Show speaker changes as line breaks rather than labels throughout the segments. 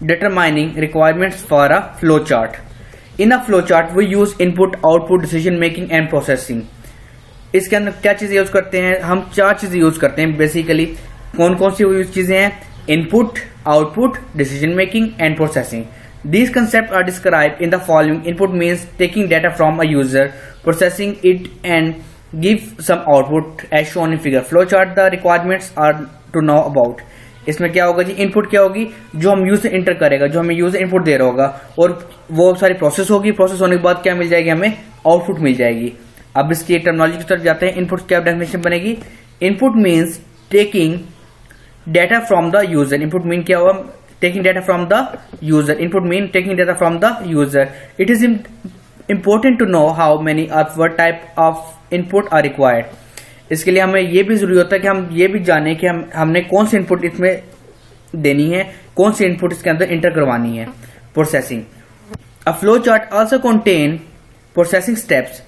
determining requirements for a flowchart. In a flowchart, we use input, output, decision making and processing. इसके अंदर क्या चीजें use करते हैं? हम 4 चीजें यूज करते हैं बेसिकली. कौन कौन सी चीजें हैं? Input, output, decision making and processing. These concepts are described in the following. Input means taking data from a user, processing it and give some output as shown in figure. Flowchart, the requirements are to know about. इसमें क्या होगा जी? Input क्या होगी? जो हम user inter करेगा, जो हमें यूजर इनपुट दे रहा होगा, और वो सारी प्रोसेस होगी. प्रोसेस होने के बाद क्या मिल जाएगी? हमें आउटपुट मिल जाएगी. अब इसकी एक टर्मिनोलॉजी की तरफ जाते हैं. इनपुट क्या डेफिनेशन बनेगी? Input means taking data from the user. Input mean क्या होगा? Taking data from the user. Input mean taking data from the user. It is important to know how many of what type of input are required. इसके लिए हमें ये भी जरूरी होता है कि हम ये भी जाने कि हमने कौन सी इनपुट इसमें देनी है, कौन सी इनपुट इसके अंदर इंटर करवानी है. Processing. A flow chart also contain processing steps.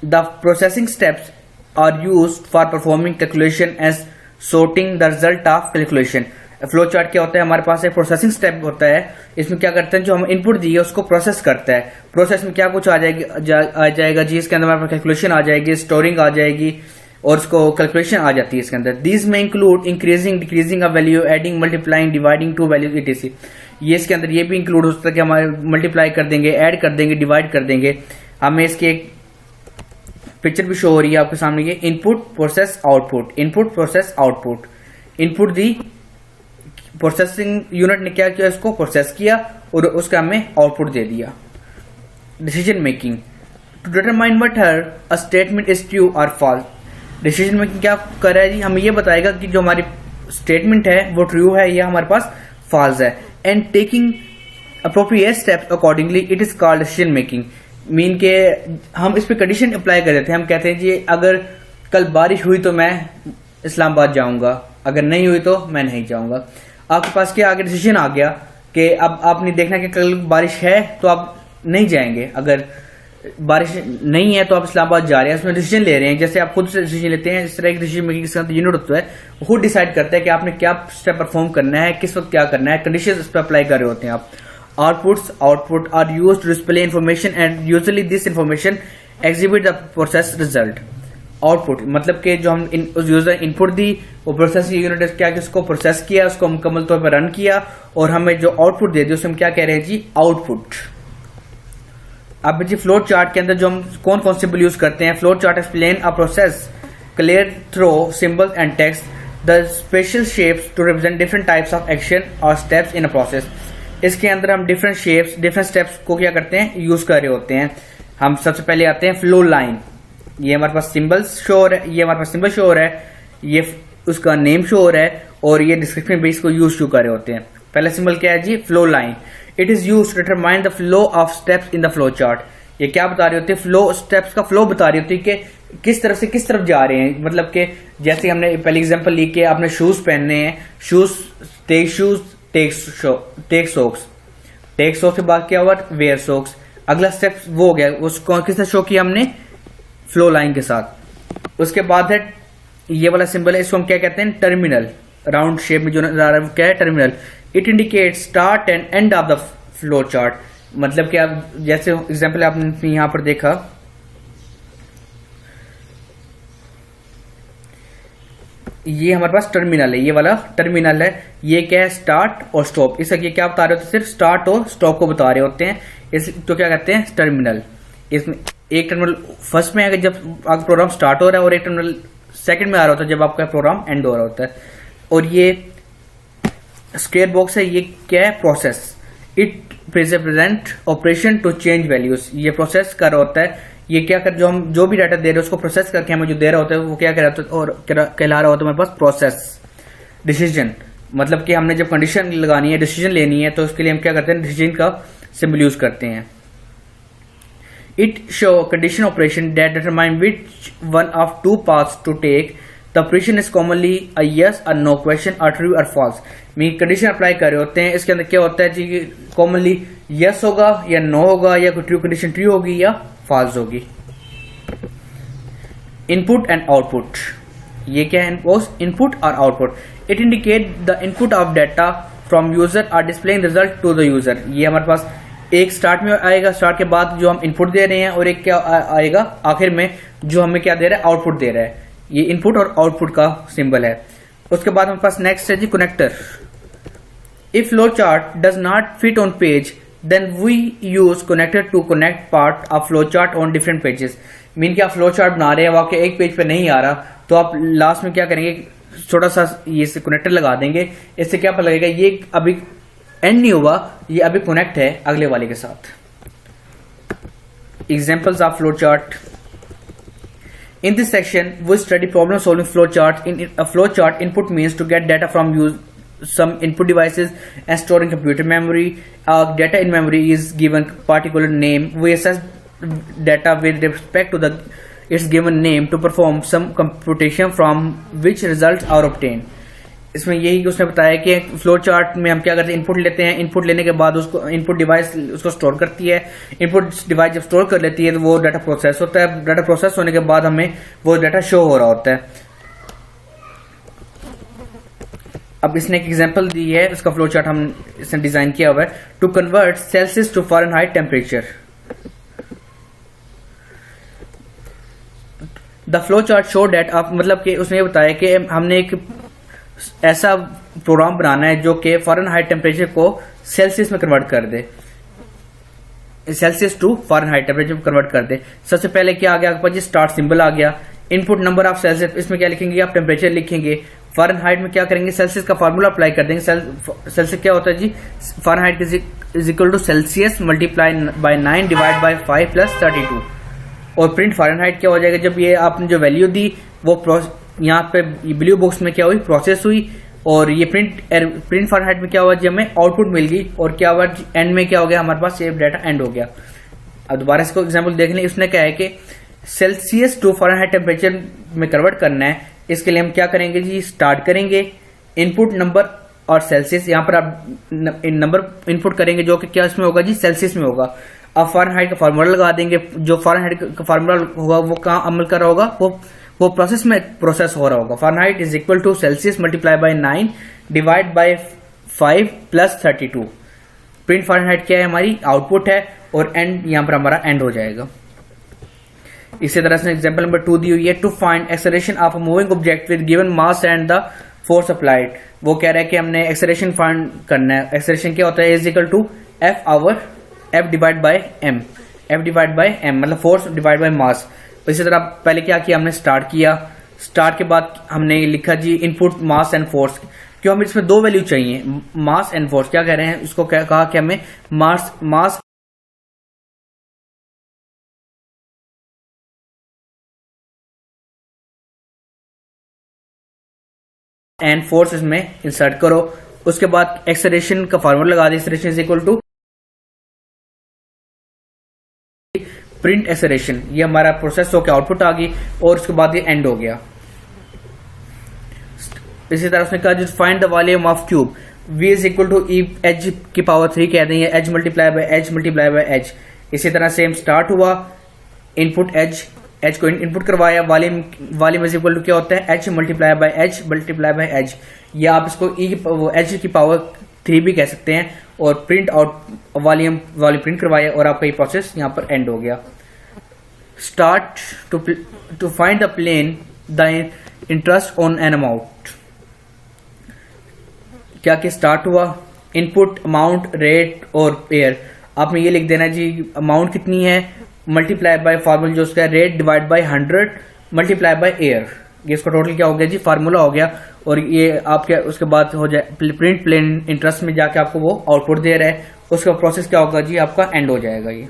The processing steps are used for performing calculation as sorting the result of calculation. Flow chart क्या होता है? हमारे पास एक प्रोसेसिंग स्टेप होता है. इसमें क्या करते हैं? जो हम इनपुट दिए उसको प्रोसेस करता है. प्रोसेस में क्या कुछ आ जाएगा जी? इसके अंदर हमारे पास कैलकुलेशन आ जाएगी, स्टोरिंग आ जाएगी और उसको कैलकुलेशन आ जाती है इसके अंदर. दीज में include increasing, decreasing a value, adding, multiplying, dividing to value etc. ये इसके अंदर ये भी इंक्लूड हो सकता है कि हमारे मल्टीप्लाई कर देंगे, ऐड कर देंगे, डिवाइड कर देंगे. हमें इसकी एक पिक्चर भी शो हो रही है आपके सामने. ये input, process, output. Input, process, output. Input दी, प्रोसेसिंग यूनिट ने क्या किया? इसको प्रोसेस किया और उसका हमें आउटपुट दे दिया. Decision making. To determine whether a statement is true और फॉल्स. डिसीजन मेकिंग क्या कर रहा है जी? हमें यह बताएगा कि जो हमारी स्टेटमेंट है वो ट्रू है या हमारे पास फॉल्स है. And taking appropriate steps accordingly, it is called decision making. Mean के हम इस पे कंडीशन अप्लाई कर देते हैं. हम कहते हैं जी अगर कल बारिश हुई तो मैं इस्लामाबाद जाऊंगा, अगर नहीं हुई तो मैं नहीं जाऊंगा. आपके पास क्या आगे डिसीजन आ गया कि अब आपने देखना कि कल बारिश है तो आप नहीं जाएंगे, अगर बारिश नहीं है तो आप इस्लामाबाद जा रहे हैं. इसमें डिसीजन ले रहे हैं. जैसे आप खुद से डिसीजन लेते हैं, इस तरह एक डिसीजन मेकिंग के साथ यूनिट होता है. वो खुद डिसाइड करता है कि आपने क्या स्टेप परफॉर्म करना है, किस वक्त क्या करना है. कंडीशन इस पर अप्लाई कर रहे होते हैं आप. Output are used to display information and usually this information exhibit the process result. Output मतलब कि जो हम यूजर इनपुट दी, वो प्रोसेसिंग यूनिट क्या कि उसको प्रोसेस किया, उसको मुकम्मल तौर पर रन किया और हमें जो आउटपुट दे दी उसे हम क्या कह रहे हैं जी? आउटपुट. अब जी फ्लो चार्ट के अंदर जो हम कौन कौन सिंबल यूज करते हैं? Flow chart explain a process clear through symbols and text. The special shapes to represent different types of action और स्टेप्स इन अ प्रोसेस. इसके अंदर हम डिफरेंट शेप्स, डिफरेंट स्टेप्स को क्या करते हैं? यूज कर रहे होते हैं. हम सबसे पहले आते हैं फ्लो लाइन. ये हमारे पास सिंबल्स शो हो रहा है, ये हमारे पास सिंबल शो हो रहा है, ये उसका नेम शो हो रहा है और ये डिस्क्रिप्शन बेस को यूज टू कर रहे होते हैं. पहला सिंबल क्या है जी? Flow line. It is used to determine the flow of steps in the flow chart. ये क्या बता रही होती है? फ्लो, स्टेप्स का फ्लो बता रही होती है कि किस तरफ से किस तरफ जा रहे हैं. मतलब कि जैसे हमने पहले एग्जांपल ली कि आपने शूज पहनने हैं, shoes take socks. Take socks के बाद क्या हुआ? Where socks. अगला स्टेप वो हो गया, उसको किसने शो किया? हमने फ्लो लाइन के साथ. उसके बाद है ये वाला सिंबल है, इसको हम क्या कहते हैं? टर्मिनल. राउंड शेप में जो नजर आ रहा है वो क्या है? Terminal. It indicate start and end of the flow chart. मतलब कि आप जैसे एग्जांपल आपने यहां पर देखा, ये हमारे पास टर्मिनल है, ये वाला टर्मिनल है. ये क्या है? स्टार्ट और स्टॉप. इसका ये क्या बता रहे होते हैं? सिर्फ स्टार्ट और स्टॉप को बता रहे होते हैं. तो क्या कहते हैं? टर्मिनल. इसमें एक टर्मिनल फर्स्ट में है जब आपका प्रोग्राम स्टार्ट हो रहा है और एक टर्मिनल सेकंड में आ रहा होता है जब आपका प्रोग्राम एंड हो रहा होता है. और ये स्क्वायर बॉक्स है, ये क्या है? Process. It represent operation to change values. ये प्रोसेस कर रहा होता है. ये क्या कर, जो हम जो भी डाटा दे रहे हैं उसको प्रोसेस करके हमें जो दे रहा होता है वो क्या कह रहा होता है और कहला रहा होता है हमारे पास? प्रोसेस. डिसीजन मतलब कि हमने जब कंडीशन लगानी है, डिसीजन लेनी है, तो उसके लिए हम क्या करते हैं? डिसीजन का सिंबल यूज करते हैं. It show condition operation that determine which one of two paths to take. The operation is commonly a yes or no question or true or false. Mean condition apply कर रहे होते हैं. इसके अंदर क्या होता है जी? कॉमनली यस होगा या नो होगा या कोई ट्रू कंडीशन ट्रू होगी या फॉल्स होगी. Input and output. ये क्या है? इनपुट और output. It indicate the input of data from user or displaying result to the user. ये हमारे पास एक स्टार्ट में आएगा, स्टार्ट के बाद जो हम इनपुट दे रहे हैं, और एक क्या आएगा आखिर में जो हमें क्या दे रहा है, आउटपुट दे रहा है। ये इनपुट और आउटपुट का सिंबल है। उसके बाद हमारे पास नेक्स्ट है जी connector. If flow chart does not fit on page then we use connector to connect part of flow chart on different pages. Mean कि आप फ्लो चार्ट बना रहे हैं, वाकई एक पेज पे नहीं आ रहा, तो आप लास्ट में क्या करेंगे, छोटा सा ये कनेक्टर लगा देंगे। इससे क्या पता लगेगा ये अभी एंड नहीं हुआ, ये अभी कनेक्ट है अगले वाले के साथ। Examples of flow chart. In this section, we study problem solving flow chart. In a flow chart, input means to get data from some input devices and store in computer memory. Data in memory is given particular name. We assess data with respect to its given name to perform some computation from which results are obtained. इसमें यही उसने बताया कि flow chart में हम क्या करते हैं, इनपुट लेते हैं, इनपुट लेने के बाद उसको इनपुट डिवाइस उसको स्टोर करती है। इनपुट डिवाइस जब स्टोर कर लेती है तो वो डाटा प्रोसेस होता है। डाटा प्रोसेस होने के बाद हमें वो डाटा शो हो रहा होता है। अब इसने एक एग्जांपल दी है, उसका फ्लो चार्ट हम इसने डिजाइन किया हुआ है। To convert Celsius to Fahrenheit temperature, the flow chart show that. आप मतलब कि उसने बताया कि हमने एक ऐसा प्रोग्राम बनाना है जो कि फ़ारेनहाइट टेम्परेचर को सेल्सियस में कन्वर्ट कर दे, सेल्सियस टू फ़ारेनहाइट टेम्परेचर में कन्वर्ट कर दे। सबसे पहले क्या आ गया आपके पास, स्टार्ट सिंबल आ गया। इनपुट नंबर ऑफ सेल्सियस, इसमें क्या लिखेंगे आप, टेम्परेचर लिखेंगे। फ़ारेनहाइट में क्या करेंगे, सेल्सियस का फार्मूला अप्लाई कर देंगे। सेल्सियस क्या होता है जी, Fahrenheit is equal to Celsius multiply by 9 divide by 5 plus 32। और प्रिंट फ़ारेनहाइट क्या हो जाएगा, जब ये आपने जो वैल्यू दी वो यहाँ पे ब्लू बॉक्स में क्या हुई, प्रोसेस हुई। और ये प्रिंट फ़ारेनहाइट में क्या हुआ जी, हमें आउटपुट मिल गई। और क्या हुआ एंड में, क्या हो गया हमारे पास, सेव डाटा एंड हो गया। अब दोबारा इसको एग्जांपल देख लें। उसने क्या है कि सेल्सियस टू फ़ारेनहाइट टेम्परेचर में कन्वर्ट करना है। इसके लिए हम क्या करेंगे जी, स्टार्ट करेंगे, इनपुट नंबर और सेल्सियस। यहाँ पर आप नंबर इनपुट करेंगे जो कि क्या इसमें होगा जी, सेल्सियस में होगा। अब फ़ारेनहाइट का फार्मूला लगा देंगे। जो फ़ारेनहाइट का फार्मूला होगा वो कहाँ अमल कर रहा होगा, वो प्रोसेस में प्रोसेस हो रहा होगा। Fahrenheit is equal to Celsius multiply by 9 divide by 5 plus 32। Print Fahrenheit क्या है, हमारी आउटपुट है। और एंड यहाँ पर हमारा एंड हो जाएगा। इसी तरह से एग्जांपल नंबर 2 दी हुई है। To find acceleration of a moving object with given mass and the force applied. वो कह रहा है कि हमने एक्सेलरेशन फाइंड करना है। एक्सेलरेशन क्या होता है, is equal to F divide by M. F divide by M मतलब फोर्स डिवाइड बाय मास। इसी तरह पहले क्या किया, हमने स्टार्ट किया। स्टार्ट के बाद हमने लिखा जी इनपुट मास एंड फोर्स। क्यों, हमें इसमें दो वैल्यू चाहिए, मास एंड फोर्स। क्या कह रहे हैं, इसको कहा कि हमें मास एंड फोर्स इसमें इंसर्ट करो। उसके बाद एक्सेलरेशन का फार्मूला लगा दे। Acceleration is equal to print acceleration. ये हमारा प्रोसेस होकर आउटपुट आ गई और उसके बाद ये एंड हो गया। इसी तरह उसने कहा find the volume of cube. v is equal to E H की पावर 3 कह देंगे, H multiply by H multiply by H. इसी तरह सेम स्टार्ट हुआ, इनपुट एच को इनपुट करवाया। वॉल्यूम इज इक्वल टू क्या होता है, H multiply by H multiply by H. या आप इसको एच की पावर 3 भी कह सकते हैं। और प्रिंट आउट वॉल्यूम प्रिंट करवाया और आपका ये प्रोसेस यहाँ पर एंड हो गया। Start to find the plain the interest on an amount. क्या कि स्टार्ट हुआ, इनपुट अमाउंट रेट और एयर। आपने ये लिख देना जी अमाउंट कितनी है मल्टीप्लाई बाय फार्मूला जो उसका rate divide by 100 multiply by air. ये इसका टोटल क्या हो गया जी, फार्मूला हो गया। और ये आपके उसके बाद हो जाए प्रिंट प्लेन इंटरेस्ट में जाके आपको वो आउटपुट दे रहा है। उसका प्रोसेस क्या होगा जी, आपका एंड हो जाएगा ये।